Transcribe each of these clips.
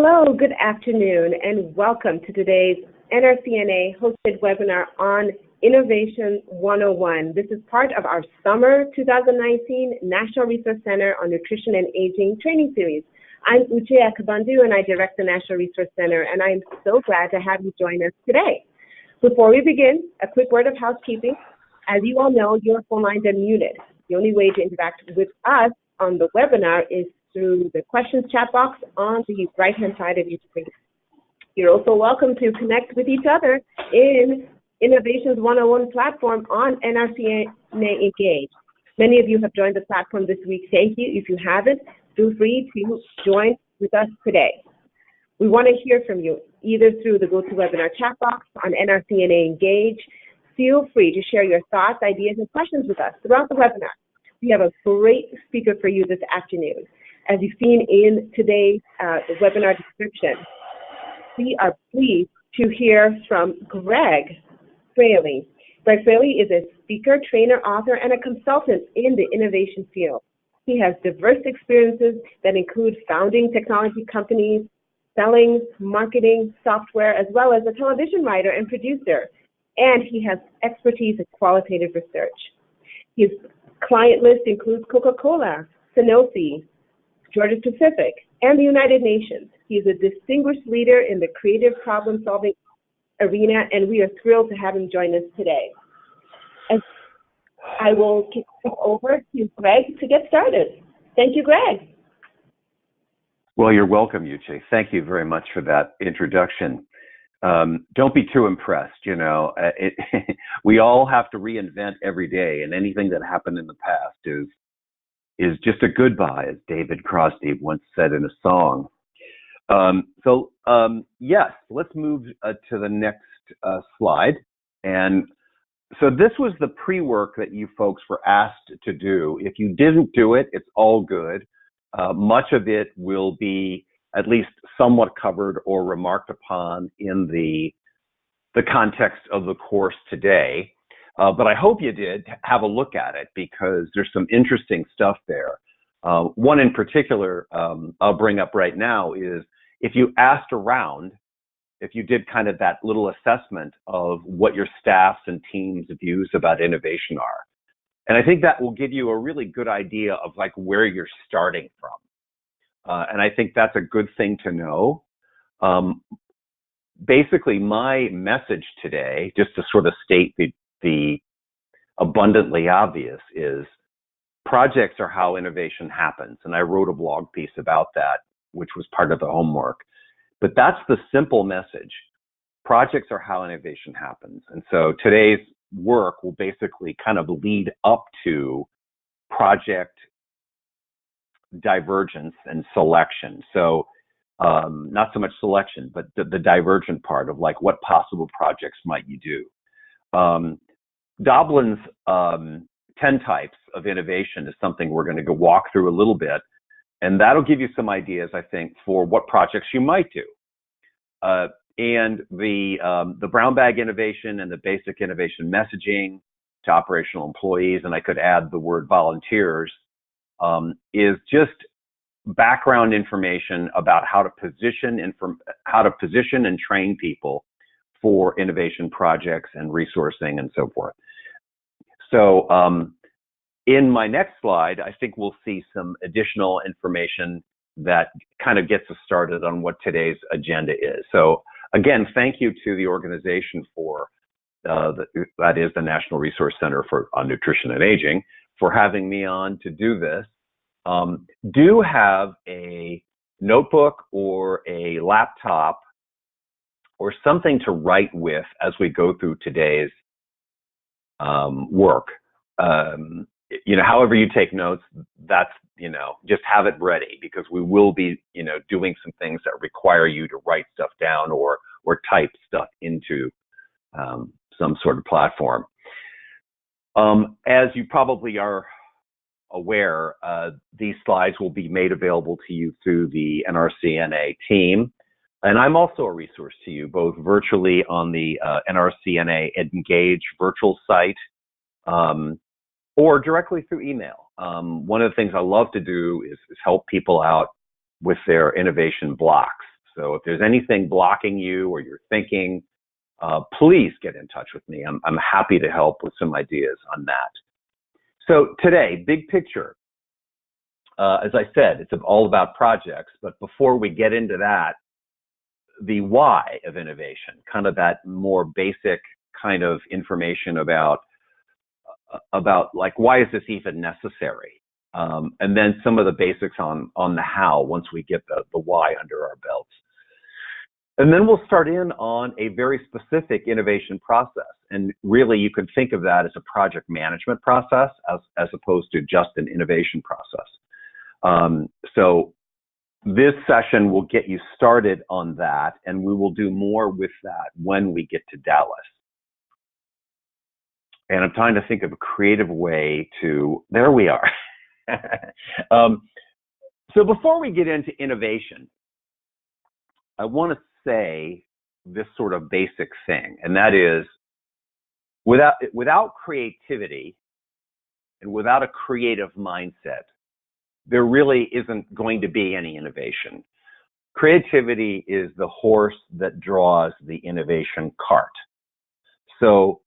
Hello, good afternoon, and welcome to today's NRCNA hosted webinar on Innovation 101. This is part of our Summer 2019 National Resource Center on Nutrition and Aging training series. I'm Uche Akabandu, and I direct the National Resource Center, and I'm so glad to have you join us today. Before we begin, a quick word of housekeeping. As you all know, your phone lines are muted. The only way to interact with us on the webinar is through the questions chat box on the right-hand side of your screen. You're also welcome to connect with each other in Innovations 101 platform on NRCNA Engage. Many of you have joined the platform this week. Thank you. If you haven't, feel free to join with us today. We want to hear from you, either through the GoToWebinar chat box on NRCNA Engage. Feel free to share your thoughts, ideas, and questions with us throughout the webinar. We have a great speaker for you this afternoon. As you've seen in today's webinar description, we are pleased to hear from Greg Fraley. Greg Fraley is a speaker, trainer, author, and a consultant in the innovation field. He has diverse experiences that include founding technology companies, selling, marketing, software, as well as a television writer and producer. And he has expertise in qualitative research. His client list includes Coca-Cola, Sanofi, Georgia-Pacific, and the United Nations. He is a distinguished leader in the creative problem-solving arena, and we are thrilled to have him join us today. And I will kick it over to Greg to get started. Thank you, Greg. Well, you're welcome, Uche. Thank you very much for that introduction. Don't be too impressed. You know, we all have to reinvent every day, and anything that happened in the past is just a goodbye, as David Crosby once said in a song. Yes, let's move to the next slide. And so this was the pre-work that you folks were asked to do. If you didn't do it, it's all good. Much of it will be at least somewhat covered or remarked upon in the context of the course today. But I hope you did have a look at it, because there's some interesting stuff there. One in particular I'll bring up right now is, if you asked around, if you did kind of that little assessment of what your staffs and teams' views about innovation are. And I think that will give you a really good idea of like where you're starting from. And I think that's a good thing to know. Basically, my message today, just to sort of state the abundantly obvious, is projects are how innovation happens. And I wrote a blog piece about that, which was part of the homework. But that's the simple message. Projects are how innovation happens. And so today's work will basically kind of lead up to project divergence and selection. So not so much selection, but the divergent part of like, what possible projects might you do? Doblin's 10 types of innovation is something we're going to go walk through a little bit, and that'll give you some ideas, I think, for what projects you might do. And the brown bag innovation and the basic innovation messaging to operational employees, and I could add the word volunteers, is just background information about how to position and train people for innovation projects and resourcing and so forth. So in my next slide, I think we'll see some additional information that kind of gets us started on what today's agenda is. So again, thank you to the organization for, that is the National Resource Center on Nutrition and Aging, for having me on to do this. Do have a notebook or a laptop or something to write with as we go through today's work. You know, however you take notes, that's, you know, just have it ready, because we will be, you know, doing some things that require you to write stuff down or type stuff into some sort of platform. As you probably are aware, these slides will be made available to you through the NRCNA team. And I'm also a resource to you, both virtually on the NRCNA Engage virtual site, or directly through email. One of the things I love to do is help people out with their innovation blocks. So if there's anything blocking you or you're thinking, please get in touch with me. I'm happy to help with some ideas on that. So today, big picture. As I said, it's all about projects, but before we get into that, the why of innovation, kind of that more basic kind of information about like, why is this even necessary? And then some of the basics on the how once we get the why under our belts. And then we'll start in on a very specific innovation process. And really, you could think of that as a project management process as opposed to just an innovation process. So this session will get you started on that, and we will do more with that when we get to Dallas. And I'm trying to think of a creative way to, there we are. So before we get into innovation, I want to say this sort of basic thing, and that is, without creativity and without a creative mindset, there really isn't going to be any innovation. Creativity is the horse that draws the innovation cart. So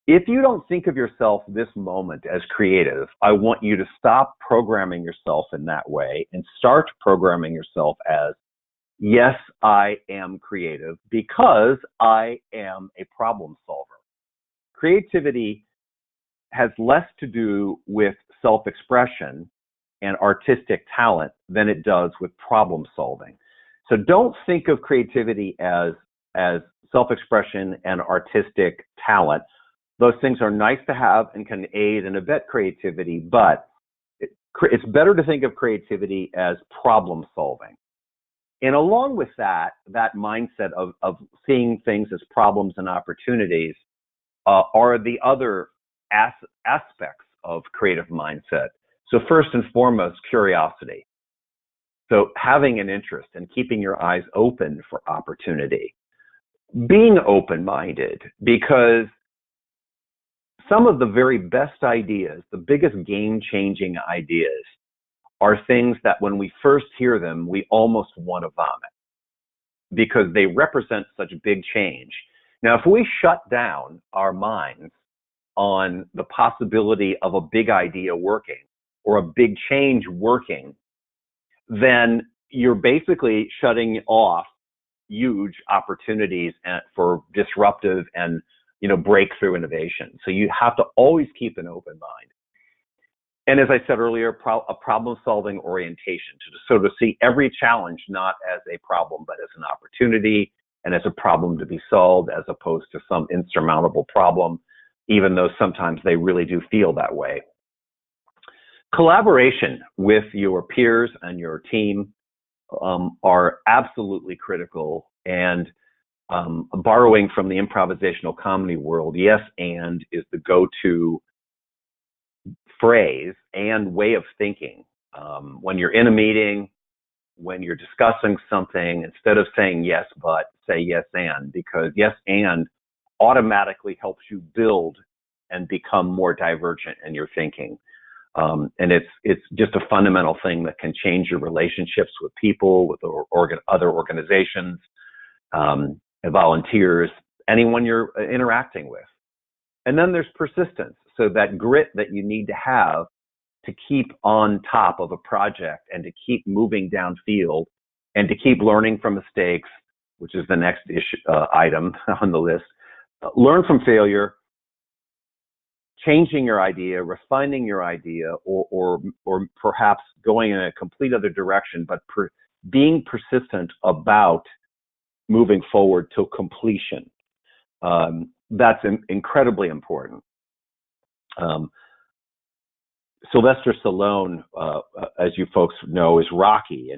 if you don't think of yourself this moment as creative, I want you to stop programming yourself in that way and start programming yourself as, yes, I am creative because I am a problem solver. Creativity has less to do with self-expression and artistic talent than it does with problem solving. So don't think of creativity as self-expression and artistic talent. Those things are nice to have and can aid and abet creativity, but it's better to think of creativity as problem solving. And along with that mindset of seeing things as problems and opportunities are the other aspects of creative mindset. So first and foremost, curiosity. So having an interest and keeping your eyes open for opportunity. Being open-minded, because some of the very best ideas, the biggest game-changing ideas, are things that when we first hear them, we almost want to vomit because they represent such big change. Now, if we shut down our minds on the possibility of a big idea working or a big change working, then you're basically shutting off huge opportunities for disruptive and breakthrough innovation. So you have to always keep an open mind. And as I said earlier, a problem-solving orientation, to see every challenge not as a problem, but as an opportunity and as a problem to be solved, as opposed to some insurmountable problem, even though sometimes they really do feel that way. Collaboration with your peers and your team are absolutely critical. And borrowing from the improvisational comedy world, yes and is the go-to phrase and way of thinking. When you're in a meeting, when you're discussing something, instead of saying yes but, say yes and, because yes and automatically helps you build and become more divergent in your thinking. And it's just a fundamental thing that can change your relationships with people, with other organizations, volunteers, anyone you're interacting with. And then there's persistence. So that grit that you need to have to keep on top of a project and to keep moving downfield and to keep learning from mistakes, which is the next item on the list. Learn from failure, changing your idea, refining your idea, or perhaps going in a complete other direction, but being persistent about moving forward to completion. That's incredibly important. Sylvester Stallone, as you folks know, is Rocky,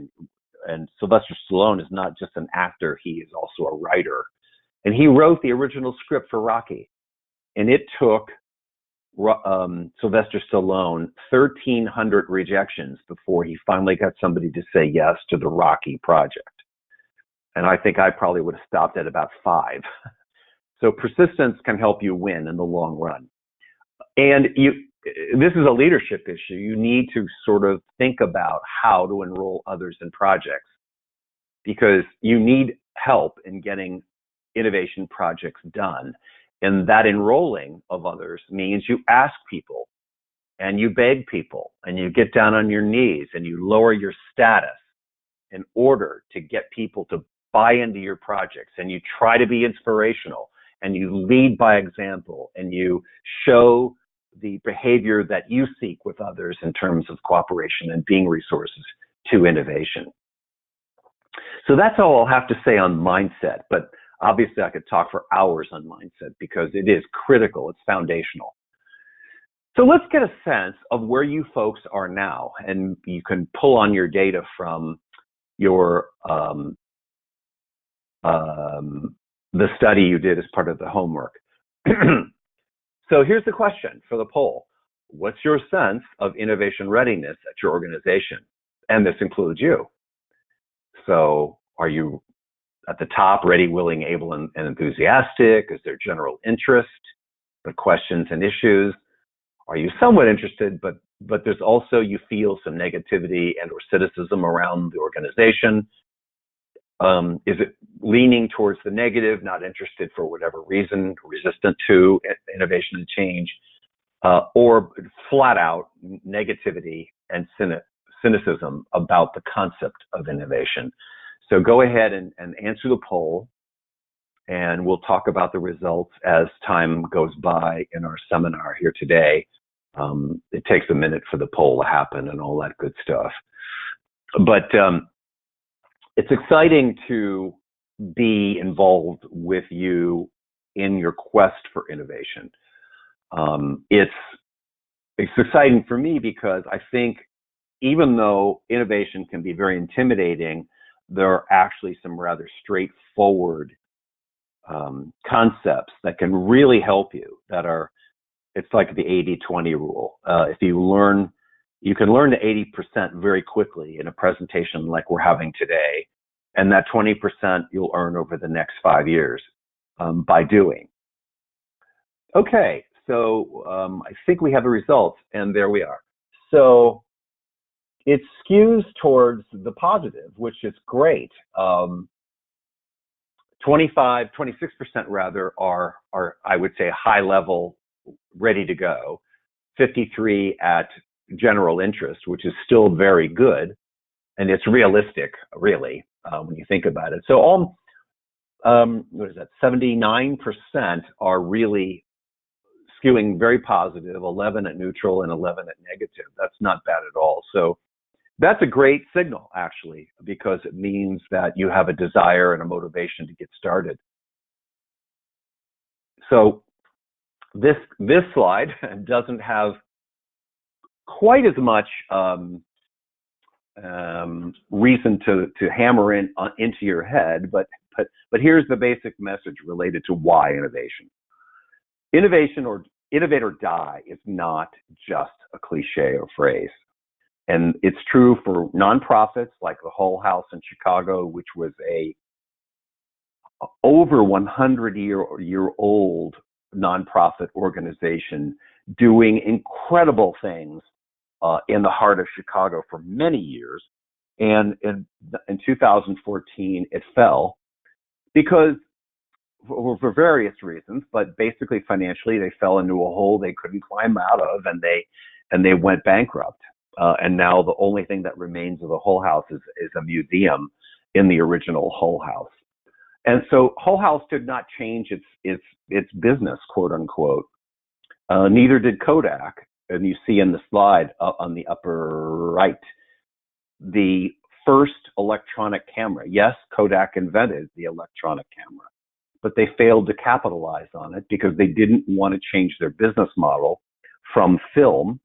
and Sylvester Stallone is not just an actor, he is also a writer. And he wrote the original script for Rocky. And it took Sylvester Stallone 1,300 rejections before he finally got somebody to say yes to the Rocky project. And I think I probably would have stopped at about 5. So persistence can help you win in the long run. And this is a leadership issue. You need to sort of think about how to enroll others in projects. because you need help in getting innovation projects done. And that enrolling of others means you ask people and you beg people and you get down on your knees and you lower your status in order to get people to buy into your projects, and you try to be inspirational and you lead by example and you show the behavior that you seek with others in terms of cooperation and being resources to innovation. So that's all I'll have to say on mindset, but obviously I could talk for hours on mindset because it is critical, it's foundational. So let's get a sense of where you folks are now, and you can pull on your data from your the study you did as part of the homework. So here's the question for the poll. What's your sense of innovation readiness at your organization? And this includes you. So are you at the top, ready, willing, able, and enthusiastic? Is there general interest, but questions and issues? Are you somewhat interested, but there's also, you feel some negativity and or cynicism around the organization? Is it leaning towards the negative, not interested for whatever reason, resistant to innovation and change, or flat out negativity and cynicism about the concept of innovation? So go ahead and answer the poll, and we'll talk about the results as time goes by in our seminar here today. It takes a minute for the poll to happen and all that good stuff. But it's exciting to be involved with you in your quest for innovation. It's exciting for me because I think even though innovation can be very intimidating, there are actually some rather straightforward concepts that can really help you, that are, it's like the 80-20 rule. If you learn, you can learn the 80% very quickly in a presentation like we're having today, and that 20% you'll earn over the next 5 years by doing. Okay, so I think we have the results, and there we are. So it skews towards the positive, which is great. 26% rather are, I would say, high level, ready to go. 53 at general interest, which is still very good, and it's realistic, really, when you think about it. So all, what is that? 79% are really skewing very positive, 11 at neutral and 11 at negative. That's not bad at all. So that's a great signal, actually, because it means that you have a desire and a motivation to get started. So this slide doesn't have quite as much reason to hammer into your head, but here's the basic message related to why innovation. Innovation, or innovate or die, is not just a cliche or phrase. And it's true for nonprofits like the Hull House in Chicago, which was a over 100-year-old nonprofit organization doing incredible things in the heart of Chicago for many years. And in 2014, it fell because, for various reasons, but basically financially, they fell into a hole they couldn't climb out of, and they went bankrupt. And now the only thing that remains of the Hull House is a museum in the original Hull House. And so Hull House did not change its business, quote unquote. Neither did Kodak. And you see in the slide on the upper right, the first electronic camera. Yes, Kodak invented the electronic camera, but they failed to capitalize on it because they didn't want to change their business model from film-based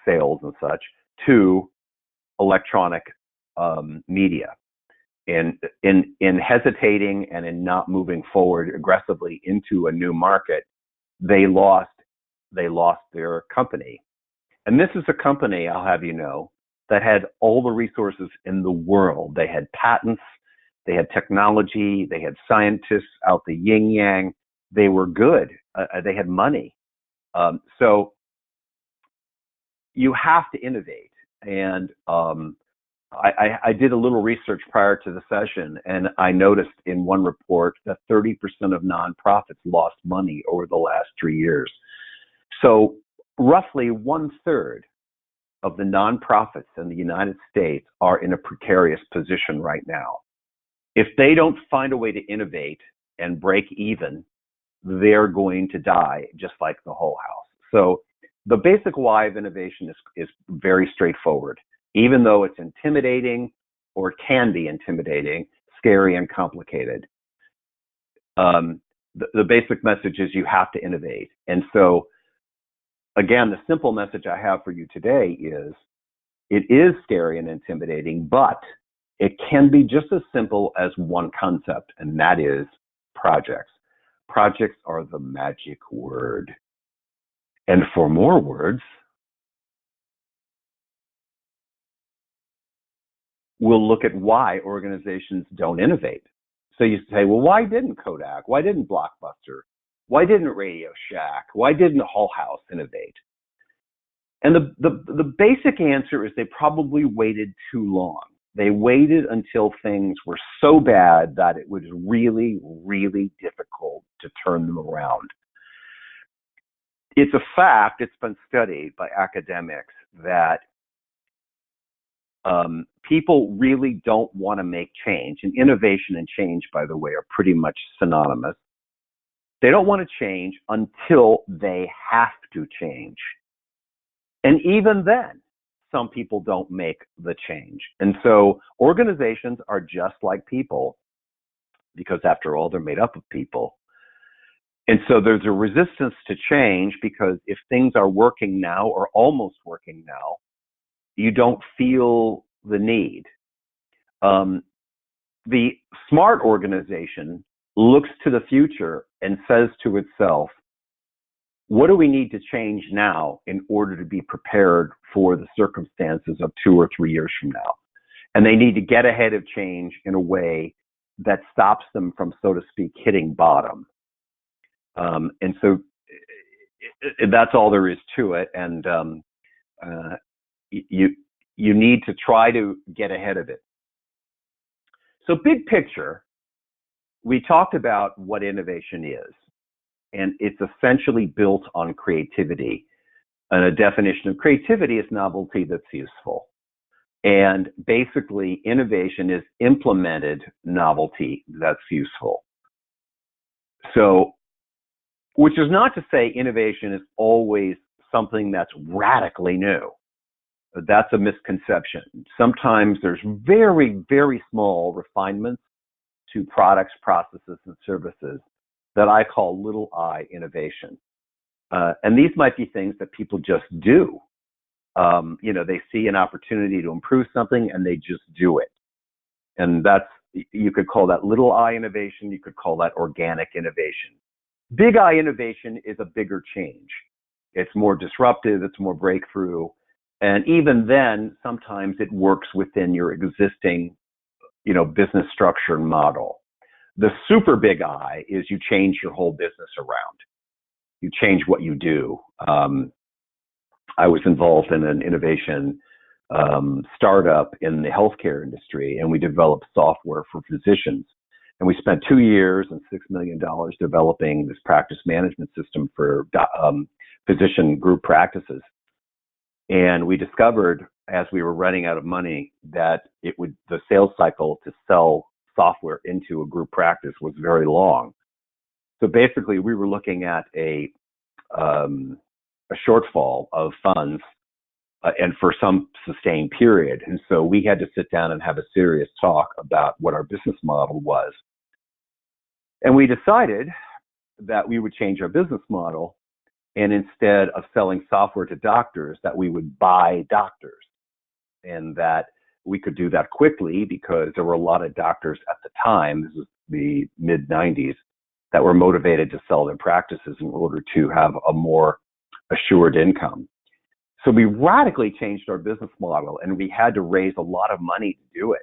sales and such, to electronic media. In hesitating and in not moving forward aggressively into a new market, they lost their company. And this is a company, I'll have you know, that had all the resources in the world. They had patents, they had technology, they had scientists out the yin yang. They were good. They had money. So you have to innovate. And I did a little research prior to the session, and I noticed in one report that 30% of nonprofits lost money over the last 3 years. So roughly 1/3 of the nonprofits in the United States are in a precarious position right now. If they don't find a way to innovate and break even, they're going to die, just like the whole house. So the basic why of innovation is very straightforward, even though it's intimidating or can be intimidating, scary, and complicated. The basic message is you have to innovate. And so, again, the simple message I have for you today is it is scary and intimidating, but it can be just as simple as one concept, and that is projects. Projects are the magic word. And for more words, we'll look at why organizations don't innovate. So you say, well, why didn't Kodak? Why didn't Blockbuster? Why didn't Radio Shack? Why didn't Hull House innovate? And the basic answer is they probably waited too long. They waited until things were so bad that it was really, really difficult to turn them around. It's a fact, it's been studied by academics, that people really don't want to make change. And innovation and change, by the way, are pretty much synonymous. They don't want to change until they have to change. And even then, some people don't make the change. And so organizations are just like people, because after all, they're made up of people. And so there's a resistance to change because if things are working now or almost working now, you don't feel the need. The smart organization looks to the future and says to itself, what do we need to change now in order to be prepared for the circumstances of 2 or 3 years from now? And they need to get ahead of change in a way that stops them from, so to speak, hitting bottom. And so that's all there is to it. And you need to try to get ahead of it. So big picture, we talked about what innovation is. And it's essentially built on creativity. And a definition of creativity is novelty that's useful. And basically, innovation is implemented novelty that's useful. So, which is not to say innovation is always something that's radically new. That's a misconception. Sometimes there's very, very small refinements to products, processes, and services that I call little I innovation. And these might be things that people just do. They see an opportunity to improve something and they just do it. And you could call that little I innovation. You could call that organic innovation. Big I innovation is a bigger change. It's more disruptive. It's more breakthrough. And even then, sometimes it works within your existing, business structure and model. The super big I is you change your whole business around. You change what you do. I was involved in an innovation startup in the healthcare industry, and we developed software for physicians. And we spent 2 years and $6 million developing this practice management system for physician group practices. And we discovered, as we were running out of money, that the sales cycle to sell software into a group practice was very long. So basically, we were looking at a shortfall of funds and for some sustained period. And so we had to sit down and have a serious talk about what our business model was. And we decided that we would change our business model, and instead of selling software to doctors, that we would buy doctors, and that we could do that quickly because there were a lot of doctors at the time, this is the mid-90s, that were motivated to sell their practices in order to have a more assured income. So we radically changed our business model, and we had to raise a lot of money to do it.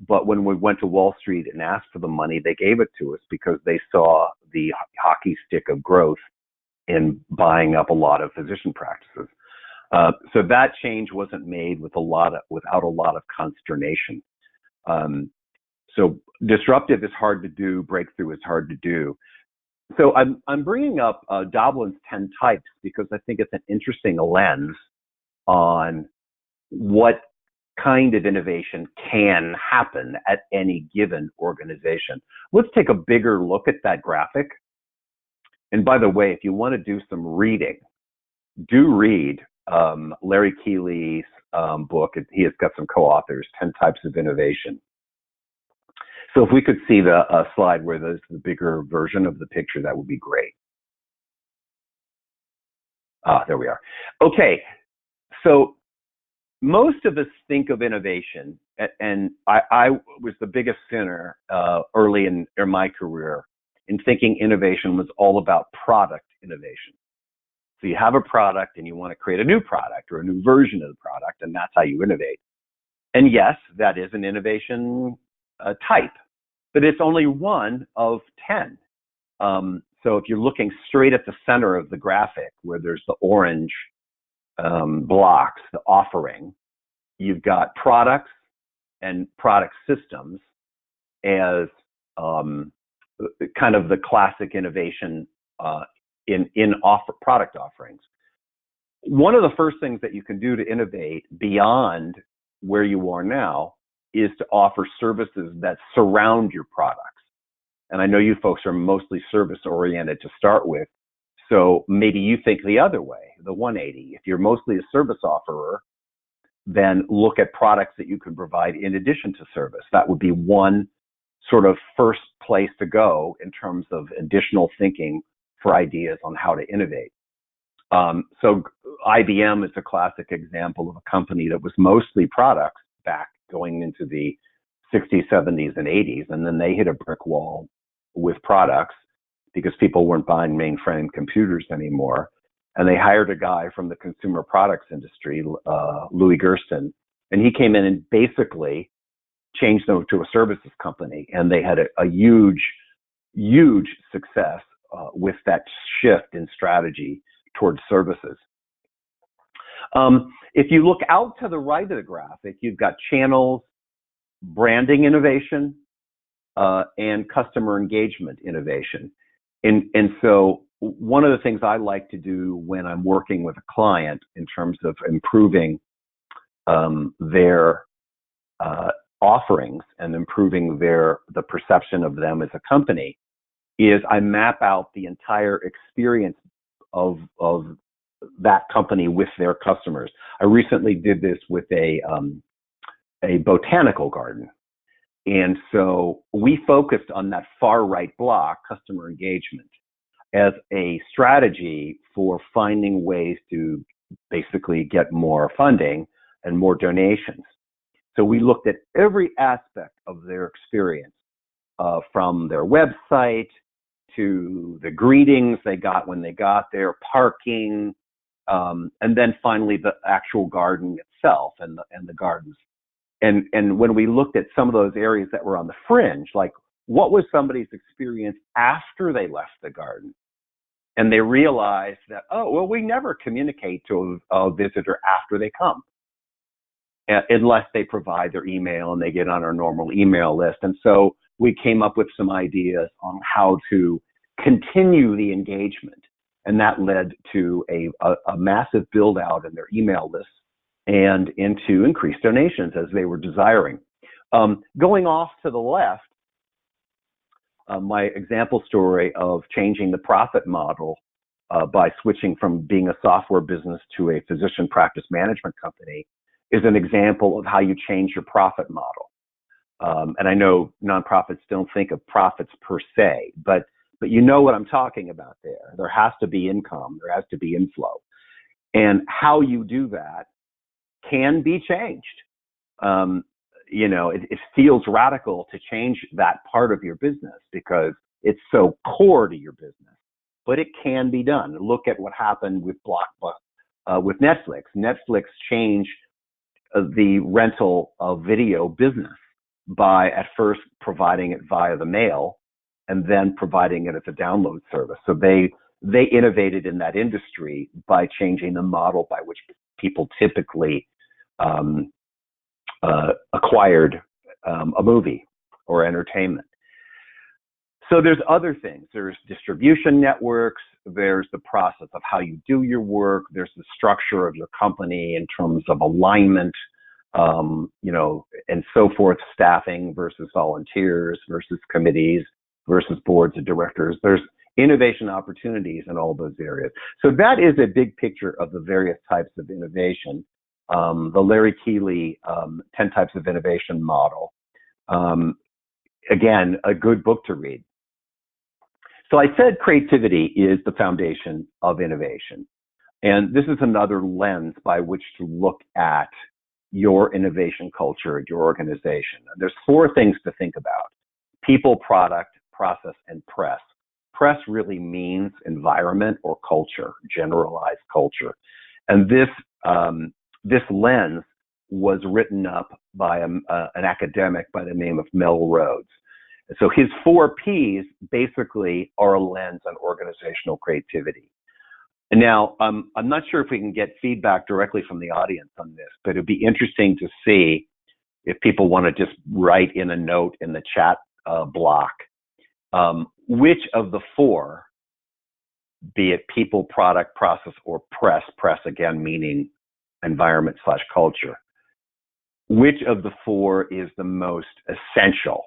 But when we went to Wall Street and asked for the money, they gave it to us because they saw the hockey stick of growth in buying up a lot of physician practices. So that change wasn't made without a lot of consternation. So disruptive is hard to do, breakthrough is hard to do. So I'm bringing up Doblin's 10 types because I think it's an interesting lens on what kind of innovation can happen at any given organization. Let's take a bigger look at that graphic. And by the way, if you want to do some reading, do read Larry Keeley's book. He has got some co-authors, 10 Types of Innovation. So if we could see the slide where there's the bigger version of the picture, that would be great. There we are. Okay, so most of us think of innovation, and I was the biggest sinner early in my career in thinking innovation was all about product innovation. So you have a product and you want to create a new product or a new version of the product, and that's how you innovate. And yes, that is an innovation type, but it's only one of 10. So if you're looking straight at the center of the graphic where there's the orange blocks, the offering, you've got products and product systems as kind of the classic innovation in product offerings. One of the first things that you can do to innovate beyond where you are now is to offer services that surround your products. And I know you folks are mostly service oriented to start with, so maybe you think the other way, the 180. If you're mostly a service offerer, then look at products that you can provide in addition to service. That would be one sort of first place to go in terms of additional thinking for ideas on how to innovate. So IBM is a classic example of a company that was mostly products back going into the 60s, 70s, and 80s, and then they hit a brick wall with products because people weren't buying mainframe computers anymore. And they hired a guy from the consumer products industry, Louis Gersten, and he came in and basically changed them to a services company. And they had a huge, huge success with that shift in strategy towards services. If you look out to the right of the graphic, you've got channels, branding innovation, and customer engagement innovation. And so one of the things I like to do when I'm working with a client in terms of improving their offerings and improving the perception of them as a company is I map out the entire experience of that company with their customers. I recently did this with a botanical garden. And so we focused on that far right block, customer engagement, as a strategy for finding ways to basically get more funding and more donations. So we looked at every aspect of their experience, from their website to the greetings they got when they got there, parking, and then finally the actual garden itself and the gardens. And when we looked at some of those areas that were on the fringe, like what was somebody's experience after they left the garden? And they realized that, oh, well, we never communicate to a visitor after they come, unless they provide their email and they get on our normal email list. And so we came up with some ideas on how to continue the engagement. And that led to a massive build out in their email lists and into increased donations as they were desiring. Going off to the left, my example story of changing the profit model by switching from being a software business to a physician practice management company is an example of how you change your profit model. And I know nonprofits don't think of profits per se, but you know what I'm talking about there. There has to be income, there has to be inflow. And how you do that can be changed. It feels radical to change that part of your business because it's so core to your business, but it can be done. Look at what happened with with Netflix. Netflix changed the rental of video business by at first providing it via the mail and then providing it as a download service. So they they innovated in that industry by changing the model by which people typically acquired a movie or entertainment. So there's other things. There's distribution networks. There's the process of how you do your work. There's the structure of your company in terms of alignment, and so forth, staffing versus volunteers versus committees versus boards of directors. There's innovation opportunities in all those areas. So that is a big picture of the various types of innovation. The Larry Keeley 10 Types of Innovation model. Again, a good book to read. So I said creativity is the foundation of innovation. And this is another lens by which to look at your innovation culture, your organization. There's 4 things to think about: people, product, process, and press. Press really means environment or culture, generalized culture. And this lens was written up by an academic by the name of Mel Rhodes. So his 4 Ps basically are a lens on organizational creativity. And now, I'm not sure if we can get feedback directly from the audience on this, but it'd be interesting to see if people want to just write in a note in the chat block, which of the 4, be it people, product, process, or press again meaning environment/culture, which of the 4 is the most essential?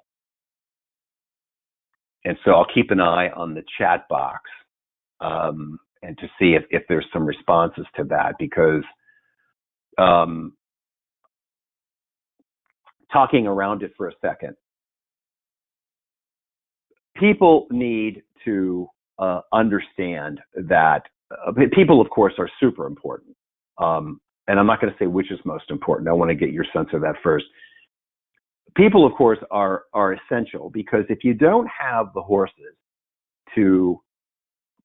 And so I'll keep an eye on the chat box and to see if there's some responses to that, because talking around it for a second, people need to understand that people, of course, are super important. And I'm not going to say which is most important. I want to get your sense of that first. People, of course, are essential, because if you don't have the horses to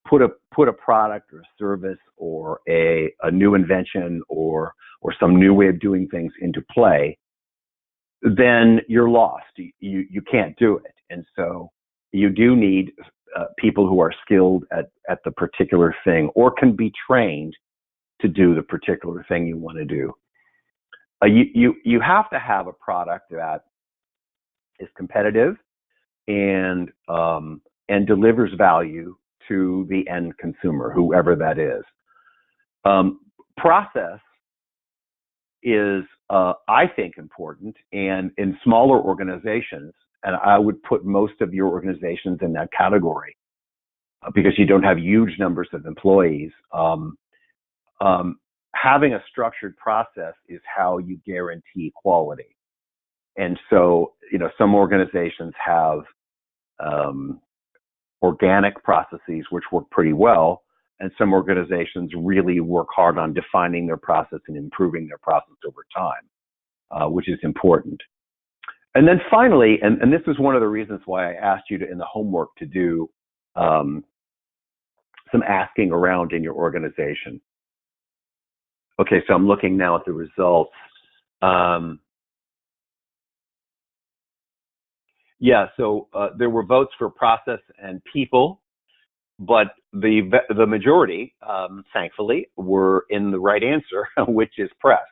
put a product or a service or a new invention or some new way of doing things into play, then you're lost. You can't do it. And so you do need people who are skilled at the particular thing or can be trained to do the particular thing you want to do. You have to have a product that is competitive and delivers value to the end consumer, whoever that is. Process is, I think, important, and in smaller organizations, and I would put most of your organizations in that category because you don't have huge numbers of employees. Having a structured process is how you guarantee quality. And so, some organizations have organic processes which work pretty well, and some organizations really work hard on defining their process and improving their process over time, which is important. And then finally, and this is one of the reasons why I asked you to, in the homework, to do some asking around in your organization. Okay, so I'm looking now at the results. So there were votes for process and people, but the majority, thankfully, were in the right answer, which is press.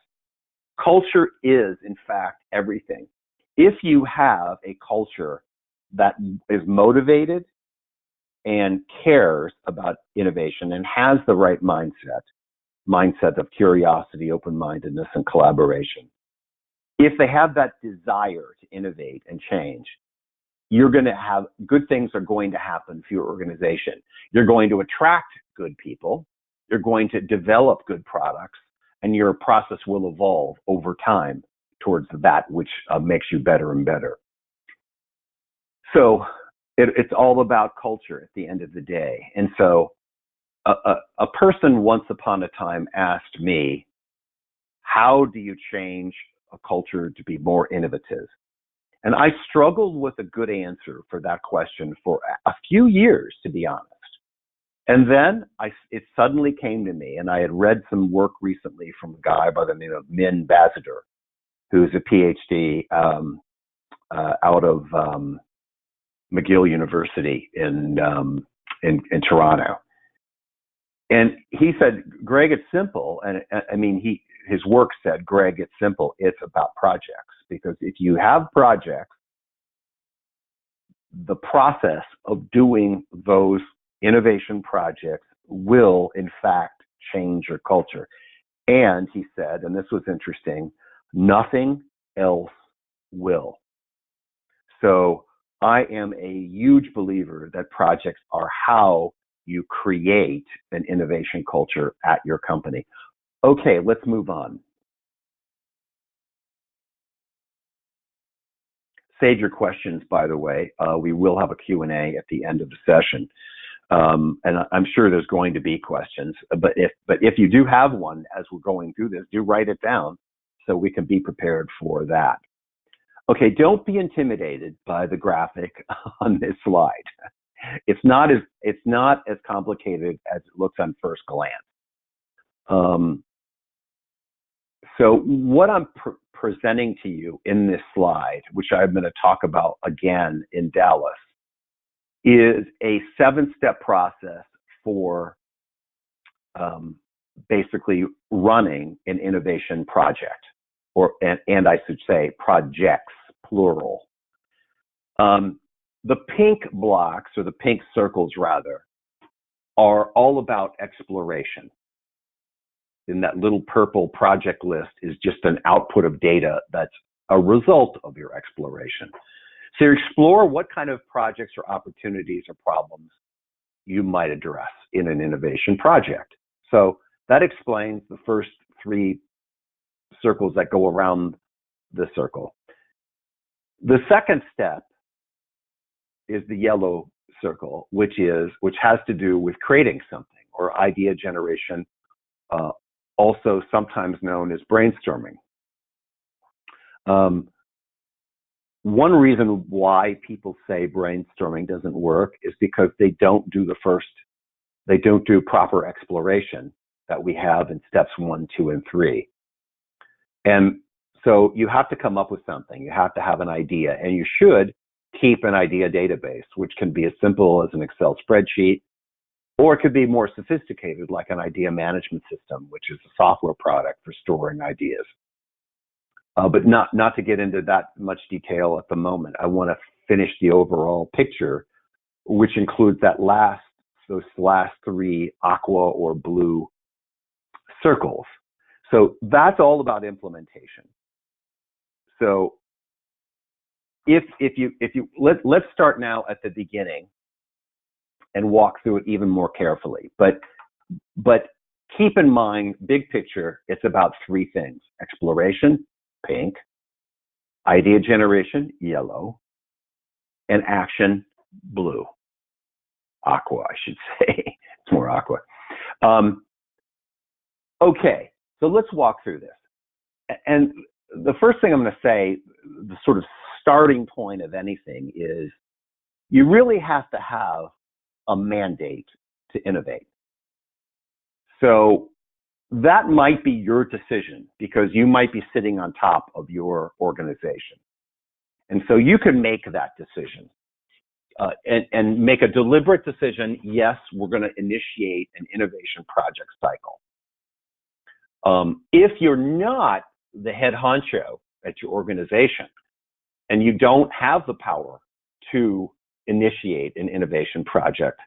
Culture is, in fact, everything. If you have a culture that is motivated and cares about innovation and has the right mindset of curiosity, open-mindedness, and collaboration, if they have that desire to innovate and change, you're going to have good things are going to happen for your organization. You're going to attract good people. You're going to develop good products, and your process will evolve over time towards that which makes you better and better. So it's all about culture at the end of the day. And so a person once upon a time asked me, how do you change a culture to be more innovative? And I struggled with a good answer for that question for a few years, to be honest. And then it suddenly came to me, and I had read some work recently from a guy by the name of Min Bazadar, who's a PhD out of McGill University in Toronto. And he said, Greg, it's simple. And I mean, his work said, Greg, it's simple. It's about projects. Because if you have projects, the process of doing those innovation projects will, in fact, change your culture. And he said, and this was interesting, nothing else will. So I am a huge believer that projects are how you create an innovation culture at your company. Okay, let's move on. Save your questions, by the way. We will have a Q&A at the end of the session. And I'm sure there's going to be questions, but if you do have one as we're going through this, do write it down so we can be prepared for that. Okay, don't be intimidated by the graphic on this slide. It's not as complicated as it looks on first glance. So what I'm presenting to you in this slide, which I'm going to talk about again in Dallas, is a 7-step process for basically running an innovation project, and I should say projects, plural. The pink blocks, or the pink circles rather, are all about exploration. And that little purple project list is just an output of data that's a result of your exploration. So you explore what kind of projects or opportunities or problems you might address in an innovation project. So that explains the first 3 circles that go around the circle. The second step is the yellow circle, which has to do with creating something, or idea generation, also sometimes known as brainstorming. One reason why people say brainstorming doesn't work is because they don't do proper exploration that we have in steps 1, 2, and 3. And so you have to come up with something. You have to have an idea, and you should keep an idea database, which can be as simple as an Excel spreadsheet, or it could be more sophisticated, like an idea management system, which is a software product for storing ideas. But not to get into that much detail at the moment. I want to finish the overall picture, which includes those last 3 aqua or blue circles. So that's all about implementation. So let's start now at the beginning and walk through it even more carefully. But keep in mind, big picture, it's about 3 things: exploration, pink; idea generation, yellow; and action, blue. Aqua, I should say. It's more aqua. Okay, so let's walk through this. And the first thing I'm going to say, the sort of starting point of anything, is you really have to have a mandate to innovate. So that might be your decision, because you might be sitting on top of your organization. And so you can make that decision and make a deliberate decision. Yes, we're going to initiate an innovation project cycle. If you're not the head honcho at your organization and you don't have the power to initiate an innovation project,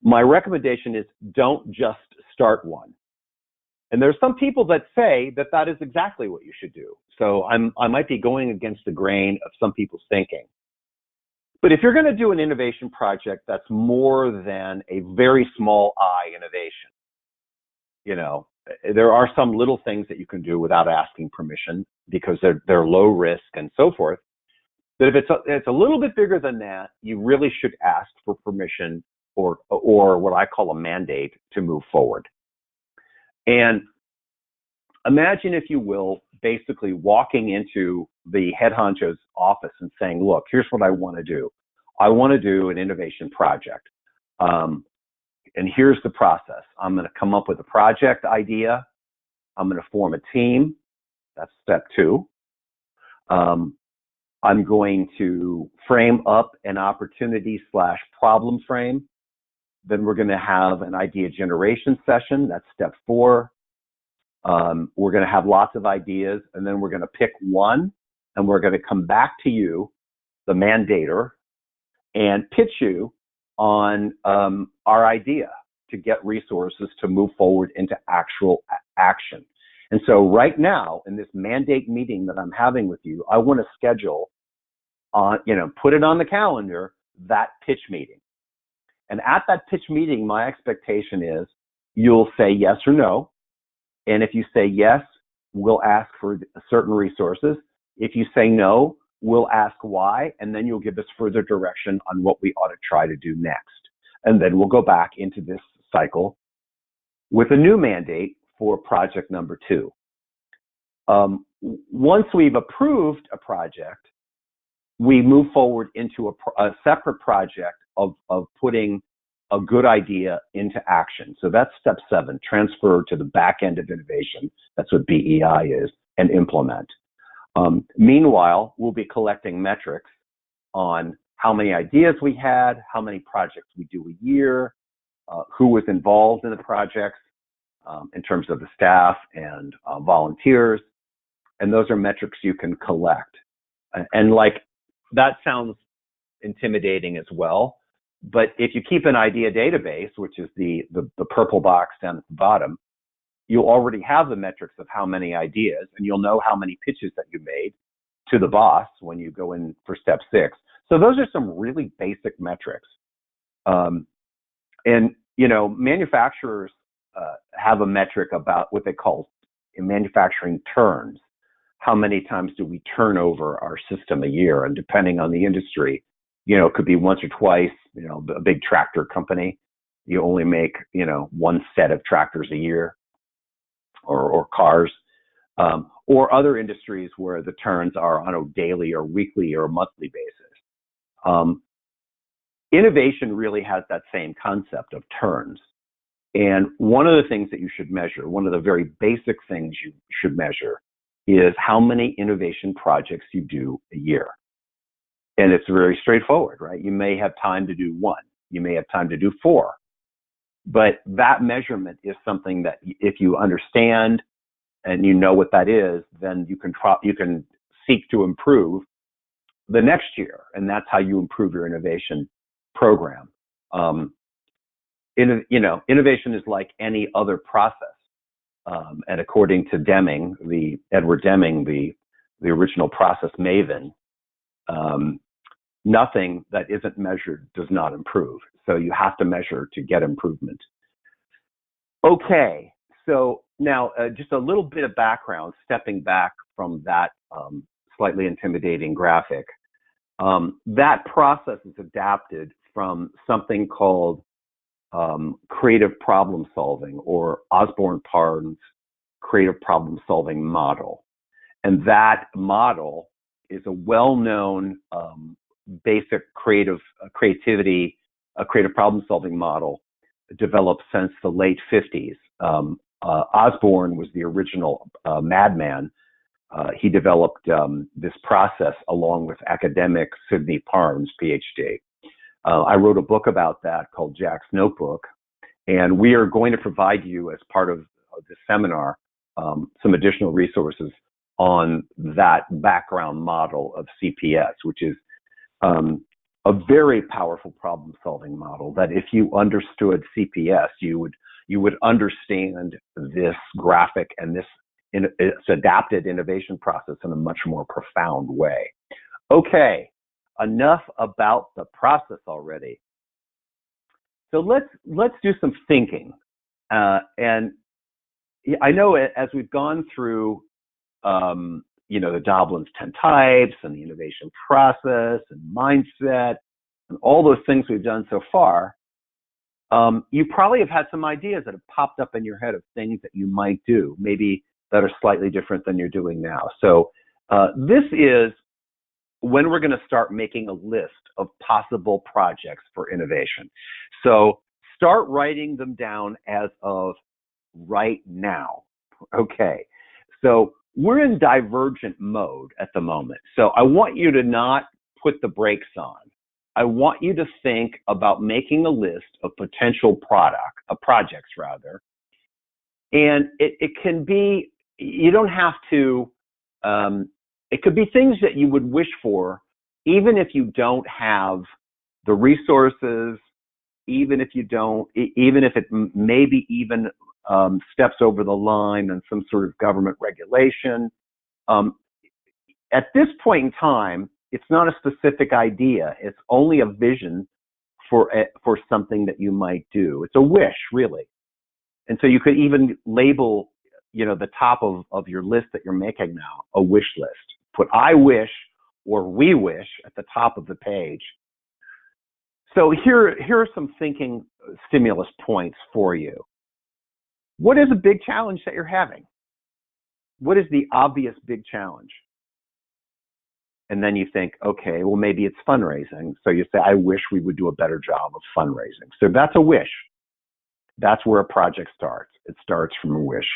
my recommendation is don't just start one. And there's some people that say that that is exactly what you should do. So I might be going against the grain of some people's thinking. But if you're going to do an innovation project that's more than a very small I innovation, there are some little things that you can do without asking permission because they're low risk and so forth. But if it's a little bit bigger than that, you really should ask for permission or what I call a mandate to move forward. And imagine, if you will, basically walking into the head honcho's office and saying, look, here's what I want to do. I want to do an innovation project. And here's the process. I'm going to come up with a project idea. I'm going to form a team. That's step 2. I'm going to frame up an opportunity/problem frame. Then we're going to have an idea generation session. That's step 4. We're going to have lots of ideas, and then we're going to pick one, and we're going to come back to you, the mandator, and pitch you on our idea to get resources to move forward into actual action. And so right now, in this mandate meeting that I'm having with you, I want to schedule on, put it on the calendar, that pitch meeting. And at that pitch meeting, my expectation is you'll say yes or no. And if you say yes, we'll ask for certain resources. If you say no, we'll ask why, and then you'll give us further direction on what we ought to try to do next. And then we'll go back into this cycle with a new mandate for project number 2. Once we've approved a project, we move forward into a separate project of putting a good idea into action. So that's step 7, transfer to the back end of innovation. That's what BEI is, and implement. Meanwhile, we'll be collecting metrics on how many ideas we had, how many projects we do a year, who was involved in the projects in terms of the staff and volunteers. And those are metrics you can collect. And that sounds intimidating as well. But if you keep an idea database, which is the purple box down at the bottom, you'll already have the metrics of how many ideas, and you'll know how many pitches that you made to the boss when you go in for step 6. So those are some really basic metrics. And manufacturers have a metric about what they call in manufacturing turns. How many times do we turn over our system a year? And depending on the industry, it could be once or twice. A big tractor company, you only make, one set of tractors a year, or cars, or other industries where the turns are on a daily or weekly or monthly basis. Innovation really has that same concept of turns. And one of the things that you should measure, one of the very basic things you should measure, is how many innovation projects you do a year. And it's very straightforward, right? You may have time to do 1. You may have time to do 4. But that measurement is something that if you understand and you know what that is, then you can seek to improve the next year. And that's how you improve your innovation program. Innovation is like any other process. And according to Edward Deming, the original process maven, nothing that isn't measured does not improve. So you have to measure to get improvement. Okay, so now just a little bit of background, stepping back from that slightly intimidating graphic. That process is adapted from something called creative problem solving, or Osborne Parnes creative problem solving model. And that model is a well-known basic creative problem solving model developed since the late 50s. Osborne was the original madman. He developed this process along with academic Sidney Parnes, PhD. I wrote a book about that called Jack's Notebook, and we are going to provide you as part of this seminar some additional resources on that background model of CPS, which is a very powerful problem-solving model that if you understood CPS, you would understand this graphic and its adapted innovation process in a much more profound way. Okay, enough about the process already. So let's do some thinking. And I know as we've gone through the Doblin's 10 types and the innovation process and mindset and all those things we've done so far, you probably have had some ideas that have popped up in your head of things that you might do, maybe that are slightly different than you're doing now. So this is when we're going to start making a list of possible projects for innovation. So start writing them down as of right now. Okay. So we're in divergent mode at the moment. So I want you to not put the brakes on. I want you to think about making a list of potential projects rather. And it can be, you don't have to, it could be things that you would wish for, even if you don't have the resources, even if it maybe even steps over the line on some sort of government regulation. At this point in time, it's not a specific idea. It's only a vision for something that you might do. It's a wish, really. And so you could even label, the top of your list that you're making now, a wish list. Put I wish or we wish at the top of the page. So here are some thinking stimulus points for you. What is a big challenge that you're having? What is the obvious big challenge? And then you think, okay, well, maybe it's fundraising. So you say, I wish we would do a better job of fundraising. So that's a wish. That's where a project starts. It starts from a wish.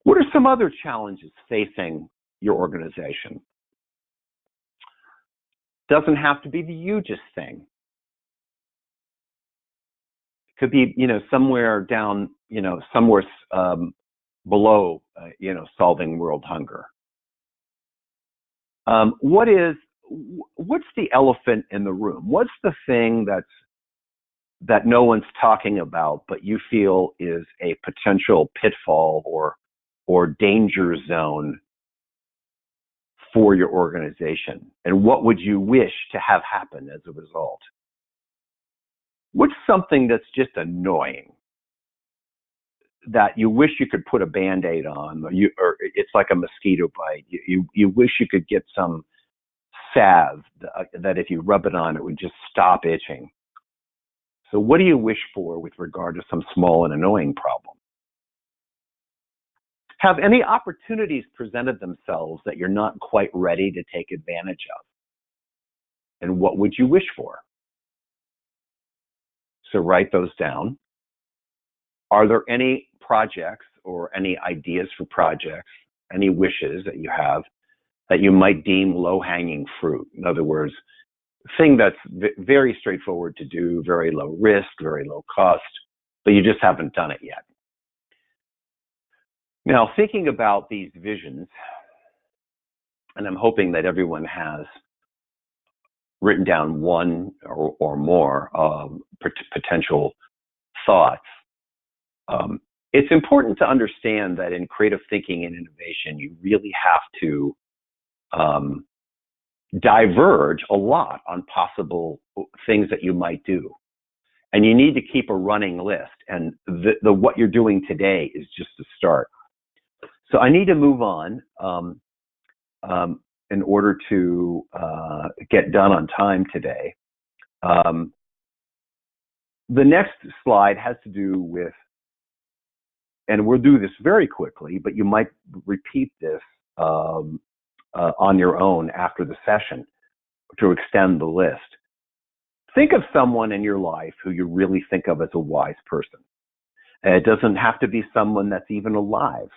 What are some other challenges facing your organization? Doesn't have to be the hugest thing. It could be, somewhere down, somewhere below, solving world hunger. What's the elephant in the room? What's the thing that no one's talking about, but you feel is a potential pitfall or danger zone for your organization? And what would you wish to have happen as a result? What's something that's just annoying that you wish you could put a Band-Aid on, or it's like a mosquito bite. You wish you could get some salve that if you rub it on, it would just stop itching. So what do you wish for with regard to some small and annoying problem? Have any opportunities presented themselves that you're not quite ready to take advantage of? And what would you wish for? So write those down. Are there any projects or any ideas for projects, any wishes that you have that you might deem low-hanging fruit? In other words, thing that's very straightforward to do, very low risk, very low cost, but you just haven't done it yet. Now, thinking about these visions, and I'm hoping that everyone has written down one or more potential thoughts. It's important to understand that in creative thinking and innovation, you really have to diverge a lot on possible things that you might do. And you need to keep a running list. And what you're doing today is just a start. So I need to move on in order to get done on time today. The next slide has to do with, and we'll do this very quickly, but you might repeat this on your own after the session to extend the list. Think of someone in your life who you really think of as a wise person. And it doesn't have to be someone that's even alive.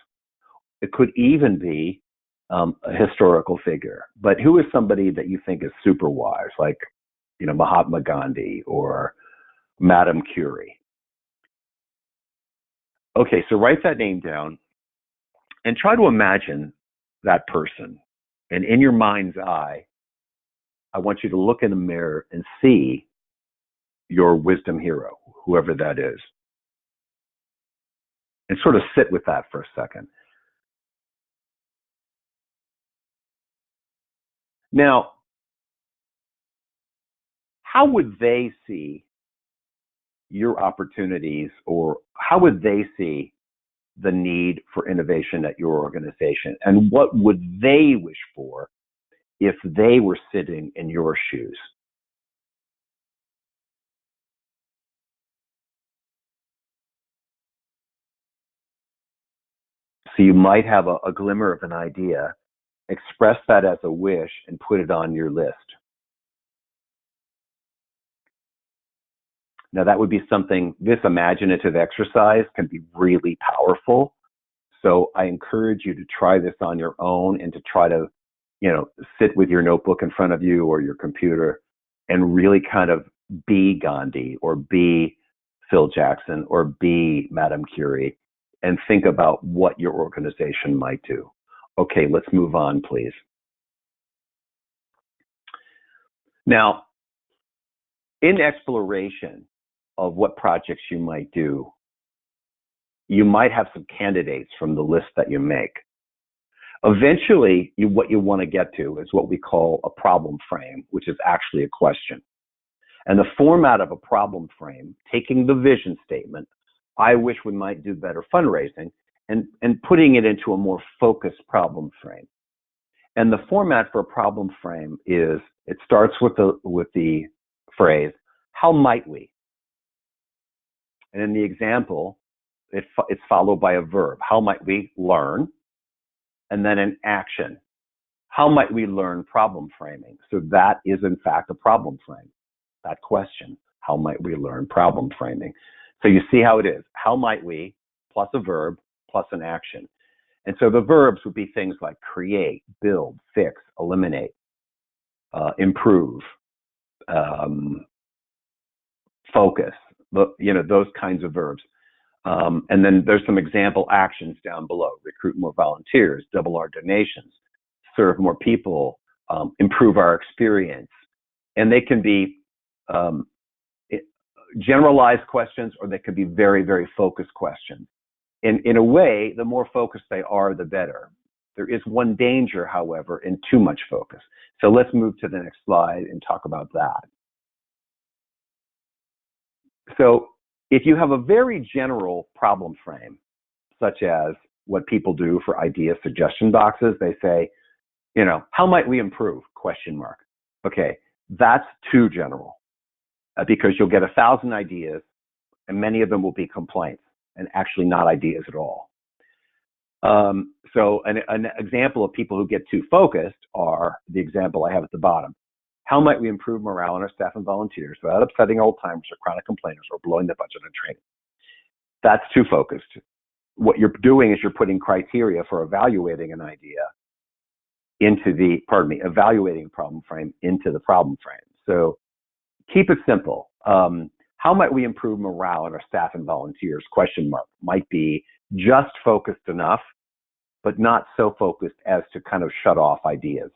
It could even be a historical figure. But who is somebody that you think is super wise, like Mahatma Gandhi or Madame Curie? Okay, so write that name down and try to imagine that person. And in your mind's eye, I want you to look in the mirror and see your wisdom hero, whoever that is. And sort of sit with that for a second. Now, how would they see your opportunities, or how would they see the need for innovation at your organization? And what would they wish for if they were sitting in your shoes? So you might have a glimmer of an idea, express that as a wish, and put it on your list. Now that would be something, this imaginative exercise can be really powerful. So I encourage you to try this on your own and to try to, sit with your notebook in front of you or your computer and really kind of be Gandhi or be Phil Jackson or be Madame Curie and think about what your organization might do. Okay, let's move on, please. Now, in exploration of what projects you might do, you might have some candidates from the list that you make. Eventually, what you want to get to is what we call a problem frame, which is actually a question. And the format of a problem frame, taking the vision statement, I wish we might do better fundraising, and putting it into a more focused problem frame. And the format for a problem frame is, it starts with the phrase, how might we? And in the example, it's followed by a verb. How might we learn? And then an action. How might we learn problem framing? So that is in fact a problem frame, that question. How might we learn problem framing? So you see how it is. How might we, plus a verb, plus an action. And so the verbs would be things like create, build, fix, eliminate, improve, focus, those kinds of verbs. And then there's some example actions down below. Recruit more volunteers, double our donations, serve more people, improve our experience. And they can be generalized questions, or they could be very, very focused questions. In a way, the more focused they are, the better. There is one danger, however, in too much focus. So let's move to the next slide and talk about that. So if you have a very general problem frame, such as what people do for idea suggestion boxes, they say, how might we improve? ? Okay, that's too general because you'll get 1,000 ideas and many of them will be complaints and actually not ideas at all. So an example of people who get too focused are the example I have at the bottom. How might we improve morale in our staff and volunteers without upsetting old timers or chronic complainers or blowing the budget on training? That's too focused. What you're doing is you're putting criteria for evaluating an idea into evaluating a problem frame into the problem frame. So keep it simple. How might we improve morale in our staff and volunteers? ? Might be just focused enough, but not so focused as to kind of shut off ideas.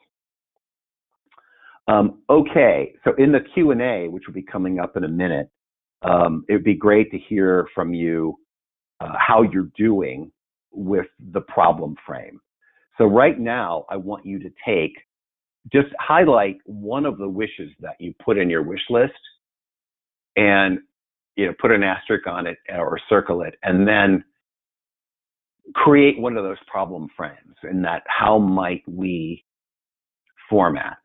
Okay, so in the Q&A, which will be coming up in a minute, it would be great to hear from you how you're doing with the problem frame. So right now, I want you to just highlight one of the wishes that you put in your wish list and put an asterisk on it or circle it, and then create one of those problem frames in that how might we format.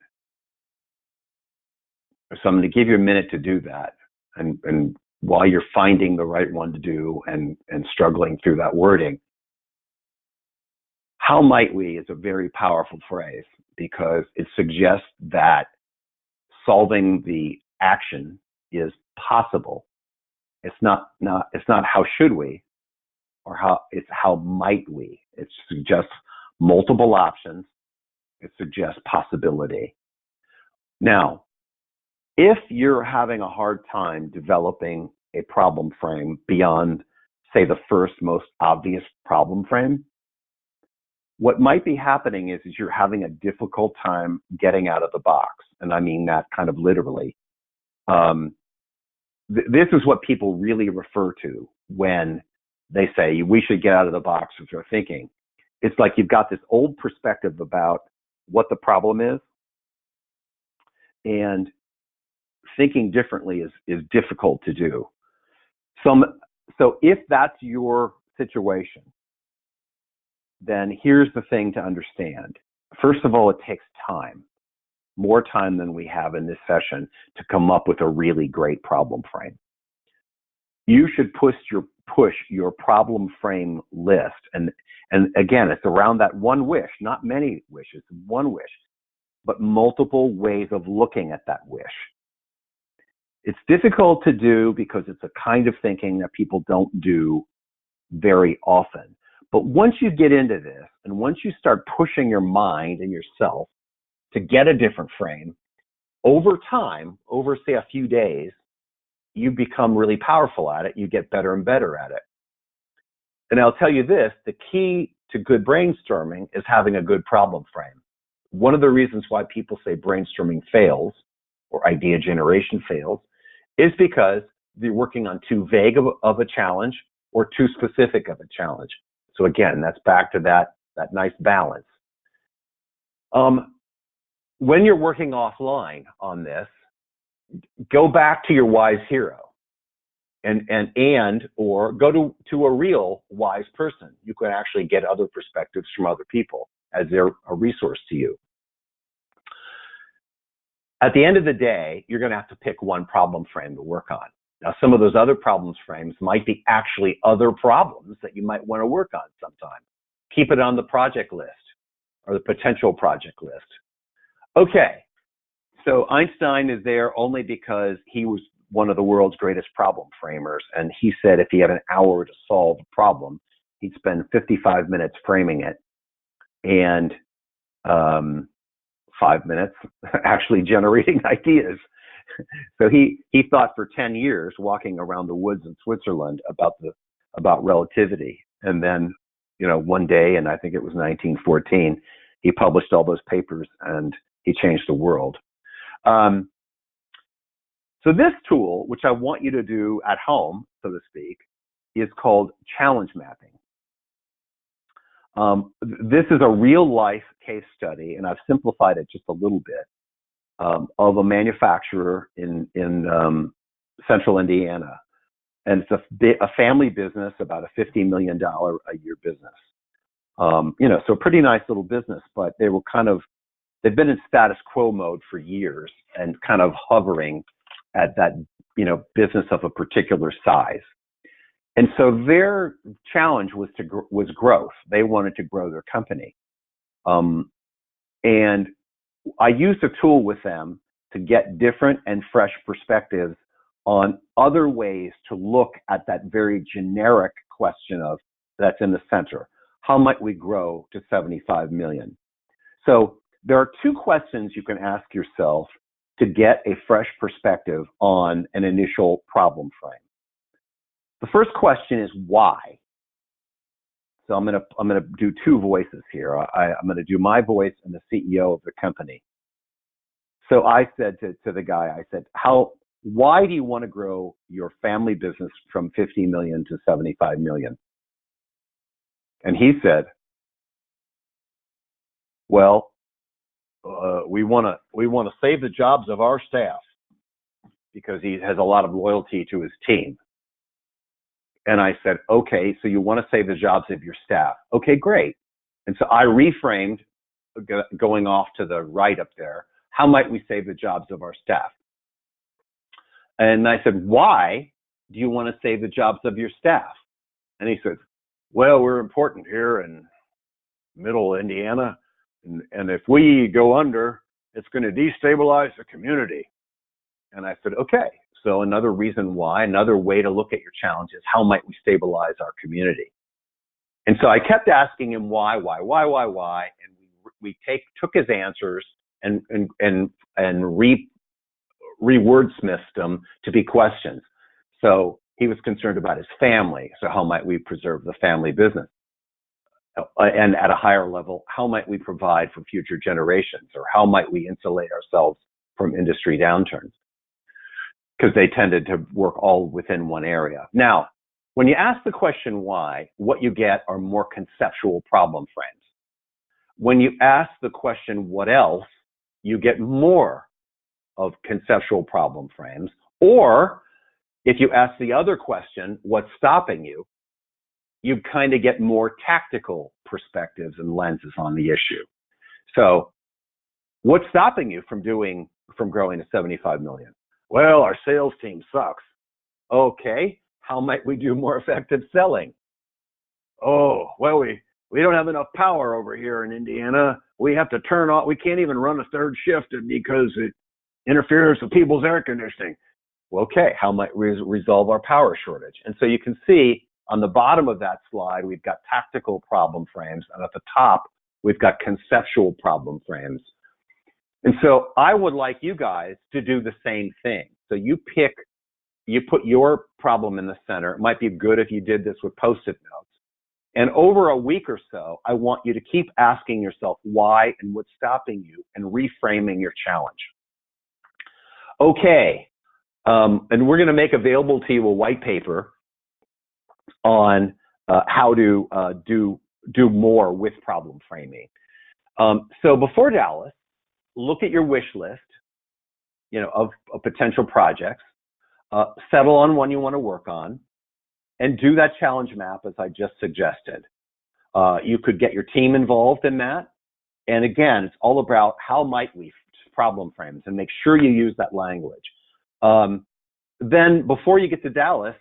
So I'm going to give you a minute to do that. And while you're finding the right one to do and struggling through that wording, how might we is a very powerful phrase because it suggests that solving the action is possible. It's not how should we or how might we. It suggests multiple options. It suggests possibility. Now, if you're having a hard time developing a problem frame beyond, say, the first most obvious problem frame, what might be happening is you're having a difficult time getting out of the box. And I mean that kind of literally. This is what people really refer to when they say we should get out of the box with our thinking. It's like you've got this old perspective about what the problem is, and thinking differently is difficult to do. So if that's your situation, then here's the thing to understand. First of all, it takes time, more time than we have in this session to come up with a really great problem frame. You should push your problem frame list. And again, it's around that one wish, not many wishes, one wish, but multiple ways of looking at that wish. It's difficult to do because it's a kind of thinking that people don't do very often. But once you get into this, and once you start pushing your mind and yourself to get a different frame, over time, over say a few days, you become really powerful at it. You get better and better at it. And I'll tell you this, the key to good brainstorming is having a good problem frame. One of the reasons why people say brainstorming fails or idea generation fails is because they're working on too vague of a challenge or too specific of a challenge. So again, that's back to that nice balance. When you're working offline on this, go back to your wise hero or go to a real wise person. You can actually get other perspectives from other people as they're a resource to you. At the end of the day, you're going to have to pick one problem frame to work on. Now, some of those other problems frames might be actually other problems that you might want to work on sometime. Keep it on the project list or the potential project list. Okay, so Einstein is there only because he was one of the world's greatest problem framers, and he said if he had an hour to solve a problem, he'd spend 55 minutes framing it and 5 minutes actually generating ideas. So he thought for 10 years walking around the woods in Switzerland about relativity, and then one day, and I think it was 1914, he published all those papers and he changed the world. So this tool, which I want you to do at home, so to speak, is called challenge mapping. This is a real life case study, and I've simplified it just a little bit, of a manufacturer in central Indiana. And it's a family business, about a $50 million a year business. So a pretty nice little business, but they've been in status quo mode for years and kind of hovering at that, business of a particular size. And so their challenge was growth. They wanted to grow their company. And I used a tool with them to get different and fresh perspectives on other ways to look at that very generic question of that's in the center. How might we grow to 75 million? So there are two questions you can ask yourself to get a fresh perspective on an initial problem frame. The first question is why. So I'm gonna do two voices here. I'm gonna do my voice and the CEO of the company. So I said to the guy, I said, why do you want to grow your family business from 50 million to 75 million? And he said, well, we want to save the jobs of our staff because he has a lot of loyalty to his team. And I said, okay, so you want to save the jobs of your staff. Okay, great. And so I reframed, going off to the right up there, how might we save the jobs of our staff? And I said, why do you want to save the jobs of your staff? And he said, well, we're important here in middle Indiana. And if we go under, it's going to destabilize the community. And I said, okay, so another reason why, another way to look at your challenge is how might we stabilize our community? And so I kept asking him why, and we took his answers and re-wordsmithed them to be questions. So he was concerned about his family. So how might we preserve the family business? And at a higher level, how might we provide for future generations? Or how might we insulate ourselves from industry downturns? Because they tended to work all within one area. Now, when you ask the question why, what you get are more conceptual problem frames. When you ask the question what else, you get more of conceptual problem frames. Or if you ask the other question, what's stopping you, you kind of get more tactical perspectives and lenses on the issue. So what's stopping you from growing to 75 million? Well, our sales team sucks. Okay, how might we do more effective selling? Oh, well, we don't have enough power over here in Indiana. We have to turn off, we can't even run a third shift because it interferes with people's air conditioning. Well, okay, how might we resolve our power shortage? And so you can see on the bottom of that slide, we've got tactical problem frames, and at the top, we've got conceptual problem frames. And so I would like you guys to do the same thing. So you put your problem in the center. It might be good if you did this with Post-it notes. And over a week or so, I want you to keep asking yourself why and what's stopping you and reframing your challenge. Okay, and we're going to make available to you a white paper on how to do more with problem framing. So before Dallas, look at your wish list, of potential projects, settle on one you want to work on, and do that challenge map as I just suggested. You could get your team involved in that. And again, it's all about how might we problem frames, and make sure you use that language. Then before you get to Dallas,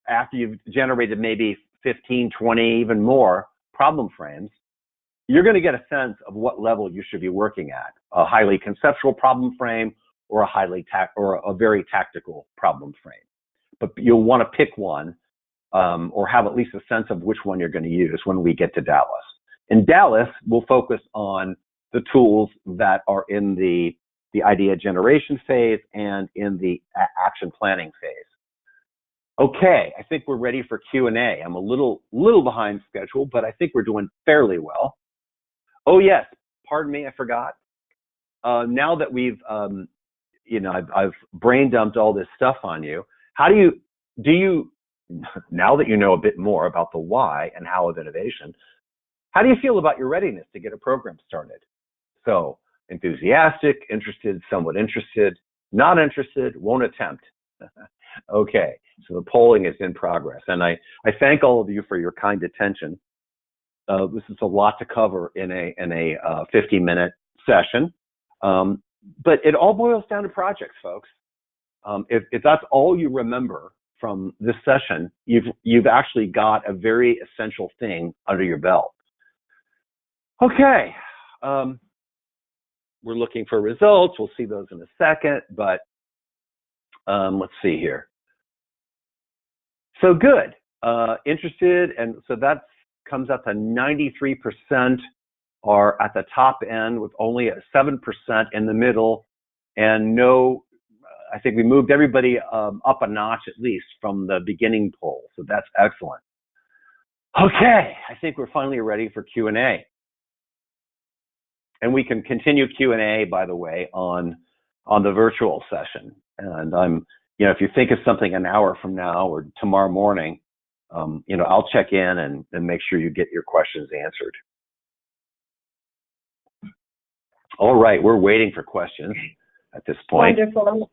after you've generated maybe 15, 20, even more problem frames, you're going to get a sense of what level you should be working at, a highly conceptual problem frame or a very tactical problem frame. But you'll want to pick one or have at least a sense of which one you're going to use when we get to Dallas. In Dallas, we'll focus on the tools that are in the idea generation phase and in the action planning phase. Okay, I think we're ready for Q&A. I'm a little behind schedule, but I think we're doing fairly well. Oh yes, pardon me, I forgot. Now that we've, I've brain dumped all this stuff on you, how do you, now that you know a bit more about the why and how of innovation, how do you feel about your readiness to get a program started? So, enthusiastic, interested, somewhat interested, not interested, won't attempt. Okay, so the polling is in progress, and I thank all of you for your kind attention. This is a lot to cover in a 50-minute session, but it all boils down to projects, folks. If that's all you remember from this session, you've actually got a very essential thing under your belt. Okay, we're looking for results. We'll see those in a second, but let's see here. So good, interested, and so that comes up to 93% are at the top end, with only a 7% in the middle, and no, I think we moved everybody up a notch at least from the beginning poll, so that's excellent. Okay, I think we're finally ready for Q&A. And we can continue Q&A, by the way, on the virtual session. And if you think of something an hour from now or tomorrow morning, I'll check in and make sure you get your questions answered. All right, we're waiting for questions at this point. Wonderful.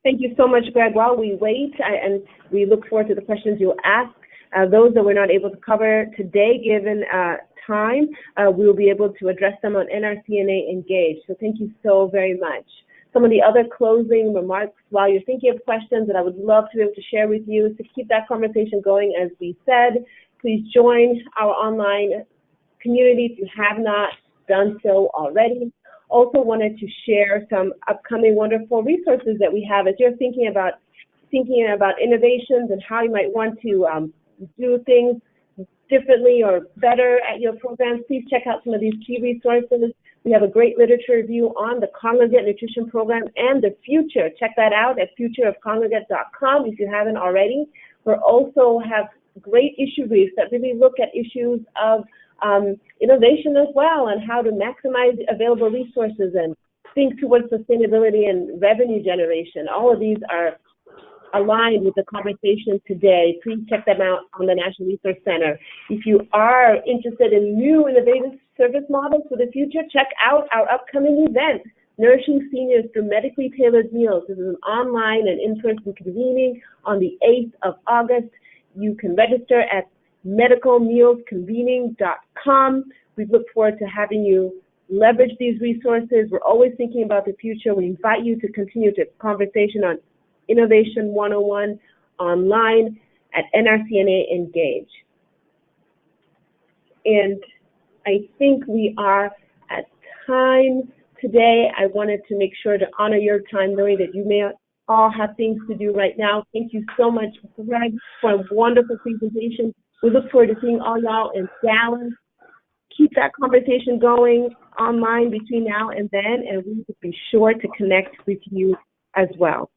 Thank you so much, Greg. While we wait, and we look forward to the questions you'll ask, those that we're not able to cover today, given time, we will be able to address them on NRCNA Engage. So thank you so very much. Some of the other closing remarks while you're thinking of questions that I would love to be able to share with you is to keep that conversation going. As we said, please join our online community if you have not done so already. Also wanted to share some upcoming wonderful resources that we have as you're thinking about innovations and how you might want to do things differently or better at your programs. Please check out some of these key resources. We have a great literature review on the Congregate Nutrition Program and the future. Check that out at futureofcongregate.com if you haven't already. We also have great issue briefs that really look at issues of innovation as well, and how to maximize available resources and think towards sustainability and revenue generation. All of these are aligned with the conversation today. Please check them out on the National Resource Center. If you are interested in new innovative service models for the future, check out our upcoming event, Nourishing Seniors Through Medically Tailored Meals. This is an online and in-person convening on the 8th of August. You can register at medicalmealsconvening.com. We look forward to having you leverage these resources. We're always thinking about the future. We invite you to continue the conversation on Innovation 101 online at NRCNA Engage. And I think we are at time today. I wanted to make sure to honor your time, knowing that you may all have things to do right now. Thank you so much, Greg, for a wonderful presentation. We look forward to seeing all y'all in Dallas. Keep that conversation going online between now and then, and we will be sure to connect with you as well.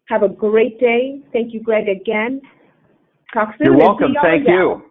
Have a great day. Thank you, Greg, again. Talk soon. You're welcome. Thank you.